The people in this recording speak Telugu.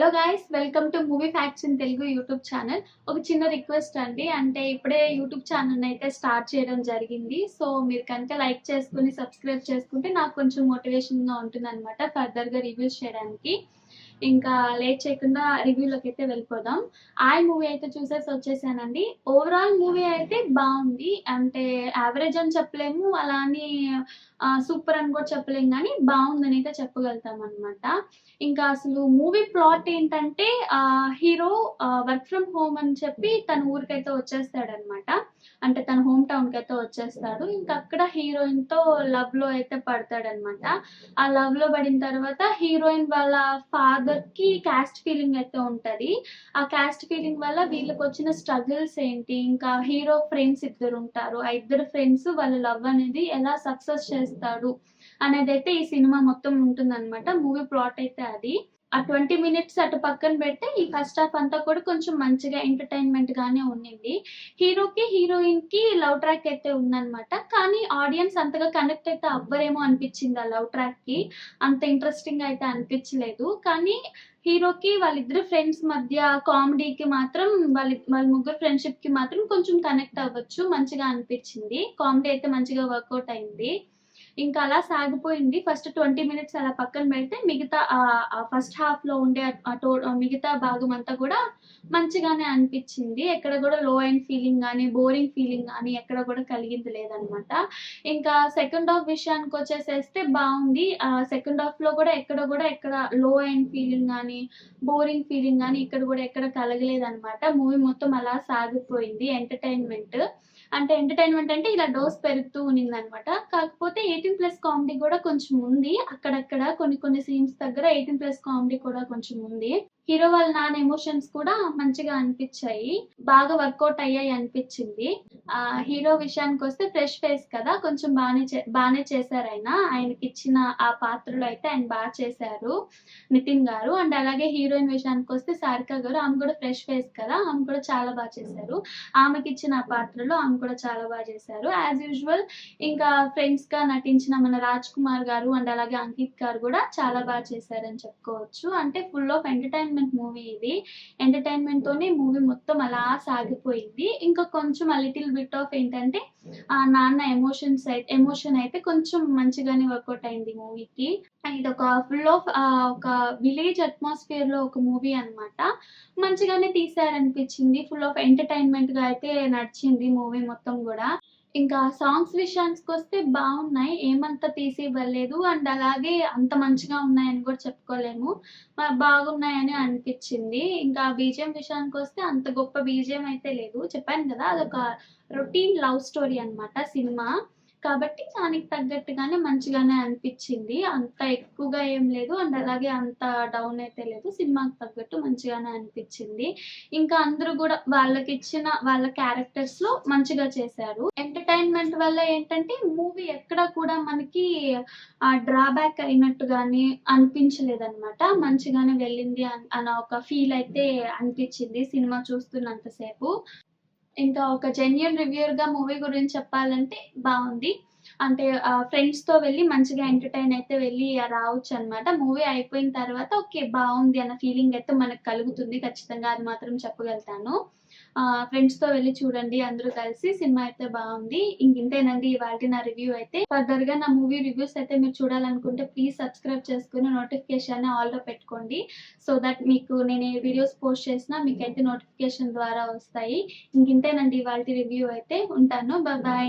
Hello guys, welcome to movie facts in Telugu YouTube channel. ఒక చిన్న రిక్వెస్ట్ అండి, అంటే ఇప్పుడే యూట్యూబ్ ఛానల్ అయితే స్టార్ట్ చేయడం జరిగింది. సో మీరు కనుక లైక్ చేసుకుని సబ్స్క్రైబ్ చేసుకుంటే నాకు కొంచెం మోటివేషన్గా ఉంటుంది అనమాట ఫర్దర్గా రివ్యూస్ చేయడానికి. ఇంకా లేట్ చేయకుండా రివ్యూలోకి అయితే వెళ్ళిపోదాం. మూవీ అయితే చూసేసి వచ్చేసానండి. ఓవరాల్ మూవీ అయితే బాగుంది, అంటే యావరేజ్ అని చెప్పలేము, అలా అని సూపర్ అని కూడా చెప్పలేము, కానీ బాగుందని అయితే చెప్పగలుగుతాం అనమాట. ఇంకా అసలు మూవీ ప్లాట్ ఏంటంటే హీరో వర్క్ ఫ్రమ్ హోమ్ అని చెప్పి తన ఊరికైతే వచ్చేస్తాడనమాట. అంటే తన హోమ్ టౌన్కి అయితే వచ్చేస్తాడు. ఇంకా అక్కడ హీరోయిన్ తో లవ్ లో అయితే పడతాడనమాట. ఆ లవ్ లో పడిన తర్వాత హీరోయిన్ వాళ్ళ ఫాదర్ కి క్యాస్ట్ ఫీలింగ్ అయితే ఉంటది. ఆ క్యాస్ట్ ఫీలింగ్ వల్ల వీళ్ళకి వచ్చిన స్ట్రగుల్స్ ఏంటి, ఇంకా హీరో ఫ్రెండ్స్ ఇద్దరు ఉంటారు, ఆ ఇద్దరు ఫ్రెండ్స్ వాళ్ళ లవ్ అనేది ఎలా సక్సెస్ చేస్తాడు అనేది అయితే ఈ సినిమా మొత్తం ఉంటుందన్నమాట. మూవీ ప్లాట్ అయితే అది. ఆ 20 మినిట్స్ అటు పక్కన పెడితే ఈ ఫస్ట్ హాఫ్ అంతా కూడా కొంచెం మంచిగా ఎంటర్టైన్మెంట్ గానే ఉండింది. హీరోకి హీరోయిన్ కి లవ్ ట్రాక్ అయితే ఉందన్నమాట, కానీ ఆడియన్స్ అంతగా కనెక్ట్ అయితే అవ్వరేమో అనిపించింది ఆ లవ్ ట్రాక్ కి. అంత ఇంట్రెస్టింగ్ అయితే అనిపించలేదు. కానీ హీరోకి వాళ్ళిద్దరు ఫ్రెండ్స్ మధ్య కామెడీకి మాత్రం వాళ్ళ ముగ్గురు ఫ్రెండ్షిప్ కి మాత్రం కొంచెం కనెక్ట్ అవ్వచ్చు, మంచిగా అనిపించింది. కామెడీ అయితే మంచిగా వర్కౌట్ అయింది. ఇంకా అలా సాగిపోయింది. ఫస్ట్ 20 మినిట్స్ అలా పక్కన పెడితే మిగతా ఫస్ట్ హాఫ్ లో ఉండే మిగతా భాగం అంతా కూడా మంచిగానే అనిపించింది. ఎక్కడ కూడా లో అండ్ ఫీలింగ్ కానీ బోరింగ్ ఫీలింగ్ కానీ ఎక్కడ కూడా కలిగింది లేదనమాట. ఇంకా సెకండ్ హాఫ్ విషయానికి వచ్చేసేస్తే బాగుంది. సెకండ్ హాఫ్ లో కూడా ఎక్కడ లో అండ్ ఫీలింగ్ కానీ బోరింగ్ ఫీలింగ్ కానీ ఇక్కడ కూడా ఎక్కడ కలగలేదనమాట. మూవీ మొత్తం అలా సాగిపోయింది. ఎంటర్టైన్మెంట్ అంటే ఇలా డోస్ పెరుగుతూ ఉన్నింది అనమాట. కాకపోతే 18+ కామెడీ కూడా కొంచెం ఉంది. అక్కడక్కడ కొన్ని సీన్స్ దగ్గర 18+ కామెడీ కూడా కొంచెం ఉంది. హీరో వాళ్ళ నాన్న ఎమోషన్స్ కూడా మంచిగా అనిపించాయి, బాగా వర్కౌట్ అయ్యాయి అనిపించింది. హీరో విషయానికి వస్తే ఫ్రెష్ ఫేస్ కదా, కొంచెం బాగానే చేశారు. ఆయనకి ఇచ్చిన ఆ పాత్రలో అయితే ఆయన బాగా చేశారు నితిన్ గారు. అండ్ అలాగే హీరోయిన్ విషయానికి వస్తే సారిక గారు, ఆమె కూడా ఫ్రెష్ ఫేస్ కదా, ఆమె కూడా చాలా బాగా చేశారు. ఆమెకి ఇచ్చిన ఆ పాత్రలో ఆమె కూడా చాలా బాగా చేశారు యాజ్ యూజువల్. ఇంకా ఫ్రెండ్స్ గా నటించిన మన రాజ్ కుమార్ గారు అండ్ అలాగే అంకిత్ గారు కూడా చాలా బాగా చేశారని చెప్పుకోవచ్చు. అంటే ఫుల్ ఆఫ్ ఎంటర్టైన్మెంట్ మూవీ ఇది. ఎంటర్టైన్మెంట్ తోనే మూవీ మొత్తం అలా సాగిపోయింది. ఇంకా కొంచెం లిటిల్ బిట్ ఆఫ్ ఏంటంటే నాన్న ఎమోషన్ అయితే కొంచెం మంచిగానే వర్కౌట్ అయింది మూవీకి. ఇది ఒక ఫుల్ ఆఫ్ ఒక విలేజ్ అట్మాస్ఫియర్ లో ఒక మూవీ అనమాట. మంచిగానే తీసారనిపించింది. ఫుల్ ఆఫ్ ఎంటర్టైన్మెంట్ గా అయితే నడిచింది మూవీ మొత్తం కూడా. ఇంకా సాంగ్స్ విషయానికి వస్తే బాగున్నాయి, ఏమంత తీసి ఇవ్వలేదు. అండ్ అలాగే అంత మంచిగా ఉన్నాయని కూడా చెప్పుకోలేము, బాగున్నాయని అనిపించింది. ఇంకా బీజిఎం విషయానికి వస్తే అంత గొప్ప బీజిఎం అయితే లేదు. చెప్పాను కదా, అదొక రొటీన్ లవ్ స్టోరీ అనమాట సినిమా, కాబట్టి దానికి తగ్గట్టుగానే మంచిగానే అనిపించింది. అంత ఎక్కువగా ఏం లేదు అండ్ అలాగే అంత డౌన్ అయితే లేదు. సినిమాకి తగ్గట్టు మంచిగానే అనిపించింది. ఇంకా అందరూ కూడా వాళ్ళకి ఇచ్చిన వాళ్ళ క్యారెక్టర్స్ లో మంచిగా చేశారు. ఎంటర్టైన్మెంట్ వల్ల ఏంటంటే మూవీ ఎక్కడ కూడా మనకి డ్రాబ్యాక్ అయినట్టు గానీ అనిపించలేదన్నమాట. మంచిగానే వెళ్ళింది అన్న ఒక ఫీల్ అయితే అనిపించింది సినిమా చూస్తున్నంతసేపు. ఇంకా ఒక జెన్యూన్ రివ్యూర్ గా మూవీ గురించి చెప్పాలంటే బాగుంది. అంటే ఫ్రెండ్స్ తో వెళ్ళి మంచిగా ఎంటర్టైన్ అయితే వెళ్ళి రావచ్చు అనమాట. మూవీ అయిపోయిన తర్వాత ఓకే బాగుంది అన్న ఫీలింగ్ అయితే మనకు కలుగుతుంది ఖచ్చితంగా, అది మాత్రం చెప్పగలుగుతాను. ఫ్రెండ్స్ తో వెళ్ళి చూడండి అందరూ కలిసి, సినిమా అయితే బాగుంది. ఇంతేనండి ఇవాళ నా రివ్యూ అయితే. ఫర్దర్ గా నా మూవీ రివ్యూస్ అయితే మీరు చూడాలనుకుంటే ప్లీజ్ సబ్స్క్రైబ్ చేసుకుని నోటిఫికేషన్ ఆల్ లో పెట్టుకోండి, సో దట్ మీకు నేను ఏ వీడియోస్ పోస్ట్ చేసినా మీకైతే నోటిఫికేషన్ ద్వారా వస్తాయి. ఇంతేనండి ఇవాళ రివ్యూ అయితే. ఉంటాను, బాయ్.